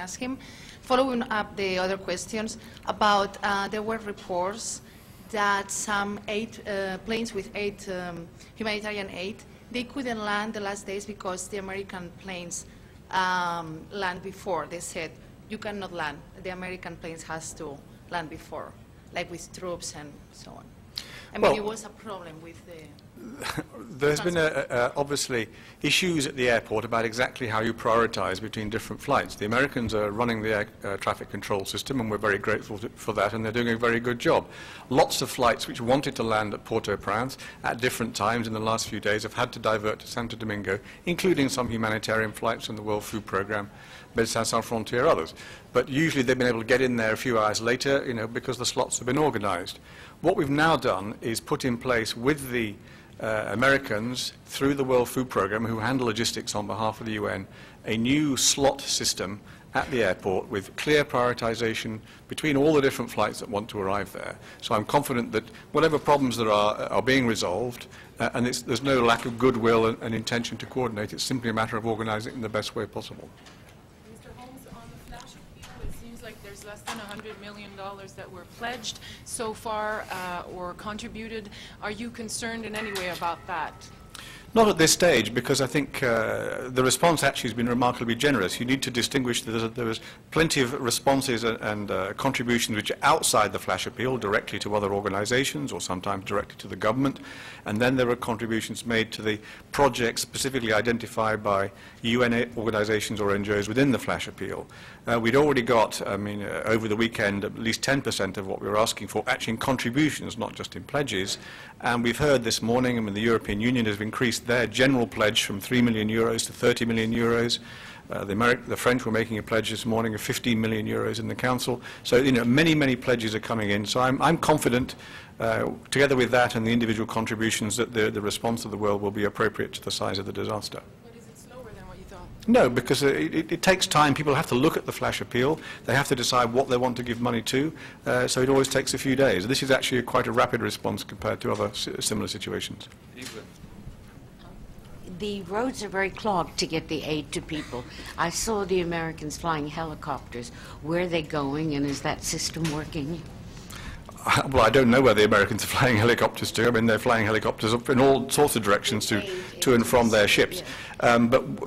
ask him. Following up the other questions about, there were reports that some planes with humanitarian aid, they couldn't land the last days because the American planes land before. They said, you cannot land. The American planes has to land before, like with troops and so on. I mean, it was a problem with the... There's been obviously issues at the airport about exactly how you prioritize between different flights. The Americans are running the air traffic control system, and we're very grateful for that, and they're doing a very good job. Lots of flights which wanted to land at Port-au-Prince at different times in the last few days have had to divert to Santo Domingo, including some humanitarian flights from the World Food Programme, Médecins Sans Frontières, others. But usually they've been able to get in there a few hours later, because the slots have been organized. What we've now done is put in place with the Americans, through the World Food Programme, who handle logistics on behalf of the UN, a new slot system at the airport with clear prioritization between all the different flights that want to arrive there. So I'm confident that whatever problems there are being resolved, and there's no lack of goodwill and intention to coordinate. It's simply a matter of organizing it in the best way possible. Mr. Holmes, on the flash appeal, it seems like there's less than $100 million that were pledged so far or contributed. Are you concerned in any way about that? Not at this stage, because I think the response actually has been remarkably generous. You need to distinguish that there was plenty of responses and contributions which are outside the flash appeal, directly to other organizations or sometimes directly to the government. And then there were contributions made to the projects specifically identified by UN organizations or NGOs within the flash appeal. We'd already got, over the weekend, at least 10% of what we were asking for, actually in contributions, not just in pledges. And we've heard this morning, the European Union has increased their general pledge from 3 million euros to 30 million euros. The French were making a pledge this morning of 15 million euros in the Council. So, many pledges are coming in. So I'm confident, together with that and the individual contributions, that the response of the world will be appropriate to the size of the disaster. No, because it takes time. People have to look at the flash appeal. They have to decide what they want to give money to. So it always takes a few days. This is actually quite a rapid response compared to other similar situations. The roads are very clogged to get the aid to people. I saw the Americans flying helicopters. Where are they going, and is that system working? Well, I don't know where the Americans are flying helicopters to. They're flying helicopters up in all sorts of directions to and from their ships. But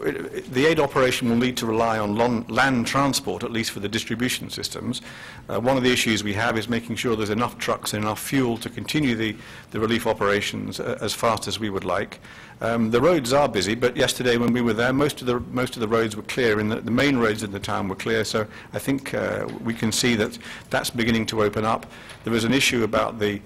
the aid operation will need to rely on land transport, at least for the distribution systems. One of the issues we have is making sure there's enough trucks and enough fuel to continue the relief operations as fast as we would like. The roads are busy, but yesterday when we were there, most of the roads were clear. The main roads in the town were clear, so I think we can see that that's beginning to open up. There was an issue about the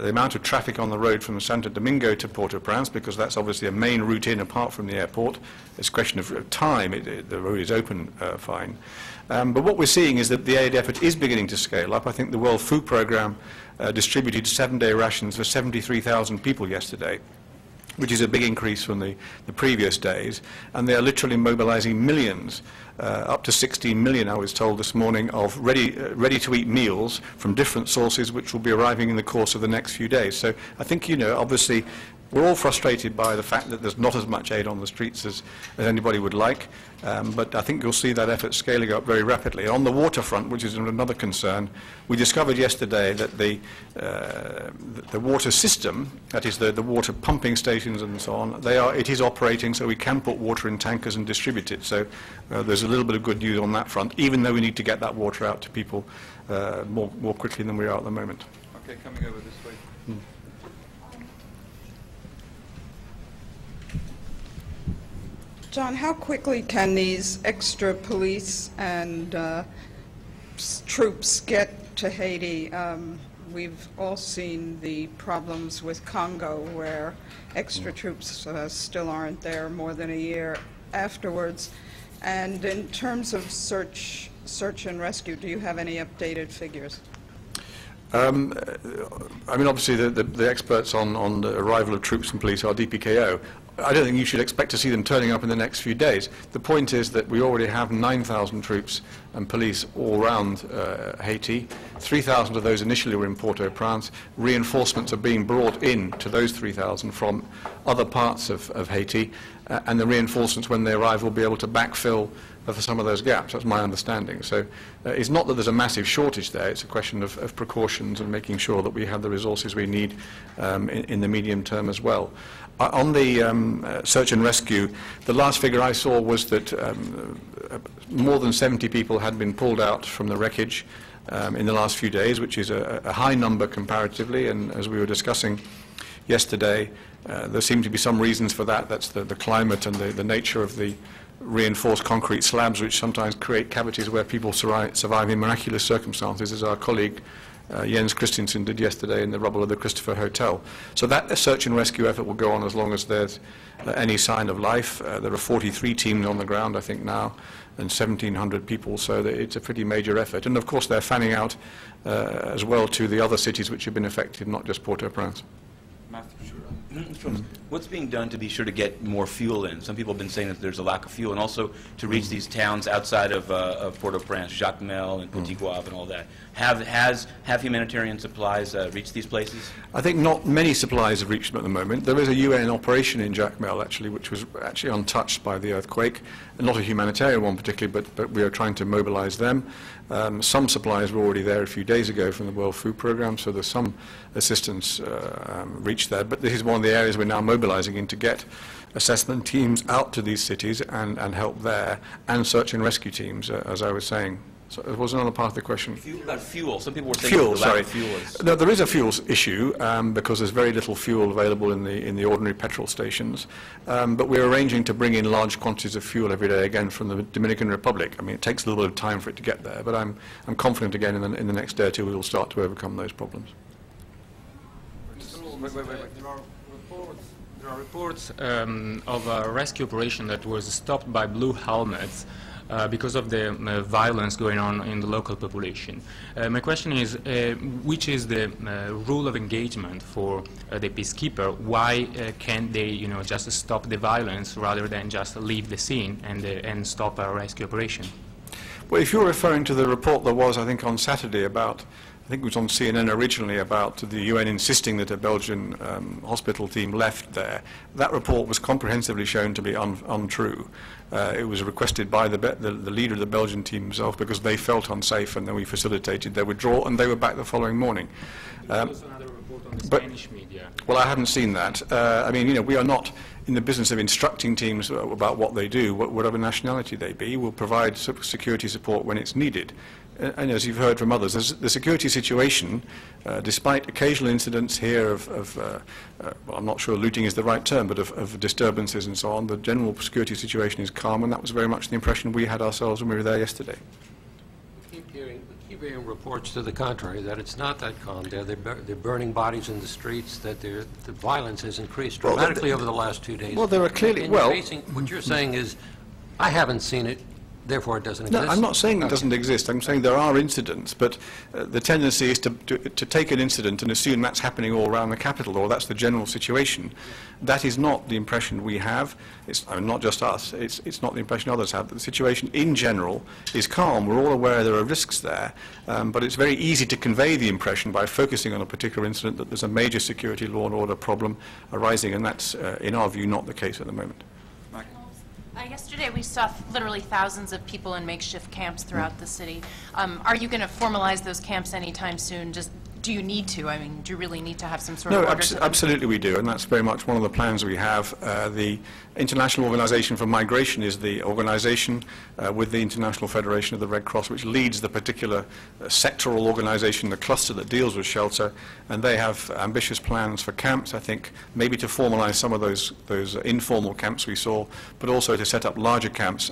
amount of traffic on the road from Santo Domingo to Port-au-Prince, because that's obviously a main route in apart from the airport. It's a question of time. The road is open fine. But what we're seeing is that the aid effort is beginning to scale up. I think the World Food Programme distributed 7-day rations for 73,000 people yesterday, which is a big increase from the previous days, and they are literally mobilizing millions, up to 16 million, I was told this morning, of ready-to-eat meals from different sources, which will be arriving in the course of the next few days. So I think, obviously, we're all frustrated by the fact that there's not as much aid on the streets as anybody would like, but I think you'll see that effort scaling up very rapidly. On the waterfront, which is another concern, we discovered yesterday that the water system, that is the water pumping stations and so on, it is operating, so we can put water in tankers and distribute it. So there's a little bit of good news on that front, even though we need to get that water out to people more quickly than we are at the moment. Okay, coming over this way. John, how quickly can these extra police and troops get to Haiti? We've all seen the problems with Congo, where extra troops still aren't there more than a year afterwards. And in terms of search and rescue, do you have any updated figures? Obviously the experts on the arrival of troops and police are DPKO. I don't think you should expect to see them turning up in the next few days. The point is that we already have 9,000 troops and police all around Haiti. 3,000 of those initially were in Port-au-Prince. Reinforcements are being brought in to those 3,000 from other parts of Haiti, and the reinforcements, when they arrive, will be able to backfill for some of those gaps. That's my understanding. So it's not that there's a massive shortage there. It's a question of precautions and making sure that we have the resources we need in the medium term as well. On the search and rescue, the last figure I saw was that more than 70 people had been pulled out from the wreckage in the last few days, which is a high number comparatively, and as we were discussing yesterday, there seem to be some reasons for that. That's the climate and the nature of the reinforced concrete slabs, which sometimes create cavities where people survive in miraculous circumstances, as our colleague Jens Christensen did yesterday in the rubble of the Christopher Hotel. So that search and rescue effort will go on as long as there's any sign of life. There are 43 teams on the ground, I think, now, and 1,700 people, so it's a pretty major effort. And of course they're fanning out as well to the other cities which have been affected, not just Port-au-Prince. What's being done to be sure to get more fuel in? Some people have been saying that there's a lack of fuel, and also to reach these towns outside of Port-au-Prince, Jacmel and Petit Goâve and all that. Have humanitarian supplies reached these places? I think not many supplies have reached them at the moment. There is a UN operation in Jacmel, actually, which was actually untouched by the earthquake. Not a humanitarian one particularly, but we are trying to mobilize them. Some supplies were already there a few days ago from the World Food Programme, so there's some assistance reached there. But this is one of the areas we're now mobilizing in to get assessment teams out to these cities and help there, and search and rescue teams, as I was saying. So there was another part of the question. About fuel. Some people were saying Fuel, the lack sorry. of fuel is... No, there is a fuel issue because there's very little fuel available in the ordinary petrol stations. But we're arranging to bring in large quantities of fuel every day again from the Dominican Republic. I mean, it takes a little bit of time for it to get there, but I'm confident again in the next day or two we will start to overcome those problems. There are reports of a rescue operation that was stopped by blue helmets because of the violence going on in the local population. My question is, which is the rule of engagement for the peacekeeper? Why can't they, just stop the violence rather than just leave the scene and stop a rescue operation? Well, if you're referring to the report there was, I think, on Saturday about, I think it was on CNN originally, about the UN insisting that a Belgian hospital team left there, that report was comprehensively shown to be untrue. It was requested by the leader of the Belgian team himself because they felt unsafe, and then we facilitated their withdrawal, and they were back the following morning. There was another report on the Spanish media. Well, I haven't seen that. I mean, we are not in the business of instructing teams about what they do, whatever nationality they be. We'll provide security support when it's needed. And as you've heard from others, the security situation, despite occasional incidents here well, I'm not sure looting is the right term, but of disturbances and so on, the general security situation is calm, and that was very much the impression we had ourselves when we were there yesterday. We keep hearing reports to the contrary, that it's not that calm. They're burning bodies in the streets, that the violence has increased dramatically over the last 2 days. Well, there are clearly... What you're saying is, I haven't seen it, therefore it doesn't exist. No, I'm not saying it doesn't exist. I'm saying there are incidents, but the tendency is to take an incident and assume that's happening all around the capital, or that's the general situation. That is not the impression we have. It's not just us. It's not the impression others have. The situation in general is calm. We're all aware there are risks there, but it's very easy to convey the impression by focusing on a particular incident that there's a major security law and order problem arising, and that's, in our view, not the case at the moment. Yesterday we saw literally thousands of people in makeshift camps throughout the city. Are you going to formalize those camps anytime soon? Do you need to? I mean, do you really need to have some sort of order? No, absolutely we do, and that's very much one of the plans we have. The International Organization for Migration is the organization with the International Federation of the Red Cross, which leads the particular sectoral organization, the cluster that deals with shelter, and they have ambitious plans for camps, I think, maybe to formalize some of those informal camps we saw, but also to set up larger camps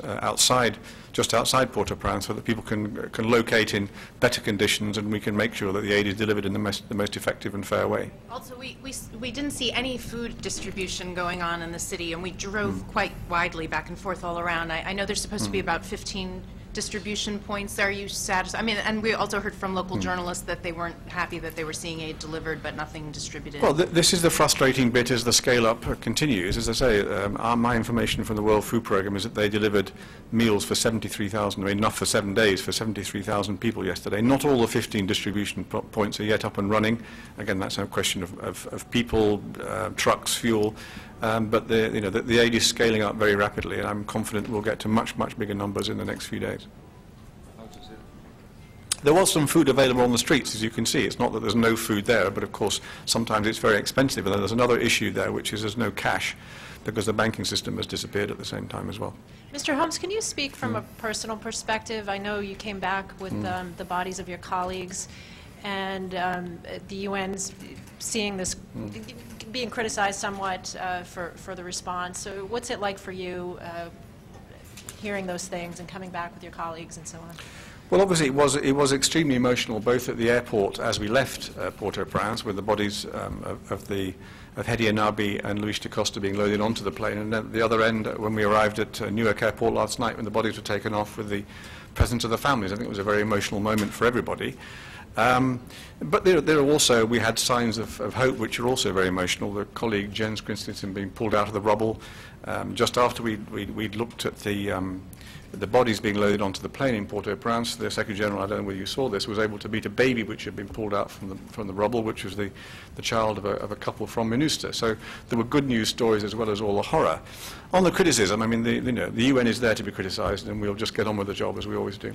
just outside Port-au-Prince, so that people can locate in better conditions, and we can make sure that the aid is delivered in the most effective and fair way. Also, we didn't see any food distribution going on in the city, and we drove quite widely back and forth all around. I know there's supposed to be about 15 distribution points? Are you satisfied? I mean, and we also heard from local journalists that they weren't happy that they were seeing aid delivered but nothing distributed. Well, this is the frustrating bit as the scale-up continues. As I say, my information from the World Food Programme is that they delivered meals for 73,000, I mean, enough for 7 days, for 73,000 people yesterday. Not all the 15 distribution points are yet up and running. Again, that's a question of people, trucks, fuel. But the aid is scaling up very rapidly, and I'm confident we'll get to much, much bigger numbers in the next few days. There was some food available on the streets, as you can see. It's not that there's no food there, but of course sometimes it's very expensive. And then there's another issue there, which is there's no cash, because the banking system has disappeared at the same time as well. Mr. Holmes, can you speak from a personal perspective? I know you came back with the bodies of your colleagues, and the UN's seeing this being criticized somewhat for the response. So what's it like for you hearing those things and coming back with your colleagues and so on? Well, obviously it was extremely emotional, both at the airport as we left Port-au-Prince, with the bodies of Hedi Anabi and Luis da Costa being loaded onto the plane, and then at the other end, when we arrived at Newark Airport last night, when the bodies were taken off with the presence of the families. I think it was a very emotional moment for everybody. But there are also, we had signs of hope which are also very emotional. The colleague Jens Christensen being pulled out of the rubble. Just after we'd looked at the bodies being loaded onto the plane in Port-au-Prince, the Secretary General, I don't know whether you saw this, was able to meet a baby which had been pulled out from the rubble, which was the child of a couple from Minustre. So there were good news stories as well as all the horror. On the criticism, I mean, the UN is there to be criticised, and we'll just get on with the job as we always do.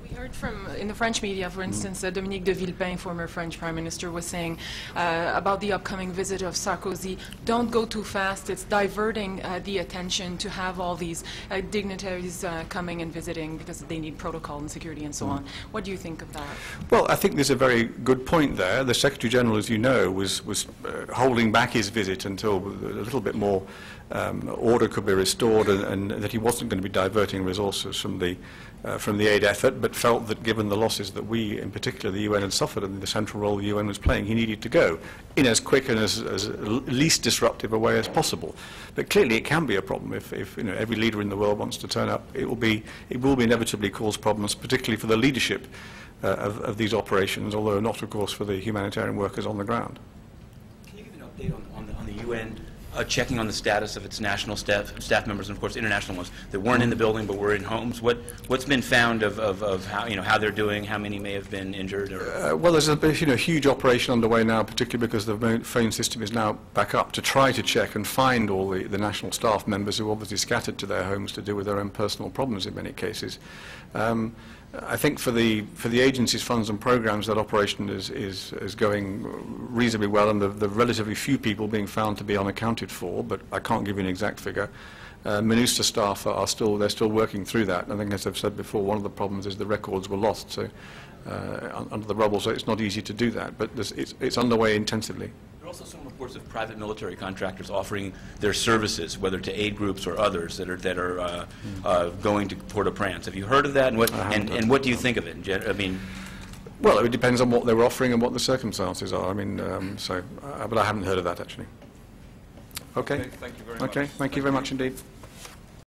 We heard from, in the French media, for instance, Dominique de Villepin, former French Prime Minister, was saying about the upcoming visit of Sarkozy, don't go too fast, it's diverting the attention to have all these dignitaries coming and visiting because they need protocol and security and so on. What do you think of that? Well, I think there's a very good point there. The Secretary General, as you know, was holding back his visit until a little bit more order could be restored, and that he wasn't going to be diverting resources from the aid effort, but felt that given the losses that we, in particular the UN, had suffered and the central role the UN was playing, he needed to go in as quick and as least disruptive a way as possible. But clearly it can be a problem if every leader in the world wants to turn up. It will be inevitably cause problems, particularly for the leadership of these operations, although not, of course, for the humanitarian workers on the ground. Can you give an update on the UN checking on the status of its national staff members, and of course international ones that weren't in the building but were in homes? What's been found of how how they're doing? How many may have been injured? Or well, there's a huge operation underway now, particularly because the phone system is now back up, to try to check and find all the national staff members who obviously scattered to their homes to deal with their own personal problems in many cases. I think for the agency's funds and programs, that operation is going reasonably well, and the relatively few people being found to be unaccounted for, but I can't give you an exact figure. Minustre staff are still working through that. I think, as I've said before, one of the problems is the records were lost under the rubble, so it's not easy to do that, but it's underway intensively. There are also some reports of private military contractors offering their services, whether to aid groups or others, that are going to Port-au-Prince. Have you heard of that? And what do you think of it? I mean, well, it depends on what they were offering and what the circumstances are. I mean, but I haven't heard of that actually. Okay. Thank you very much. Okay. Thank you very much indeed.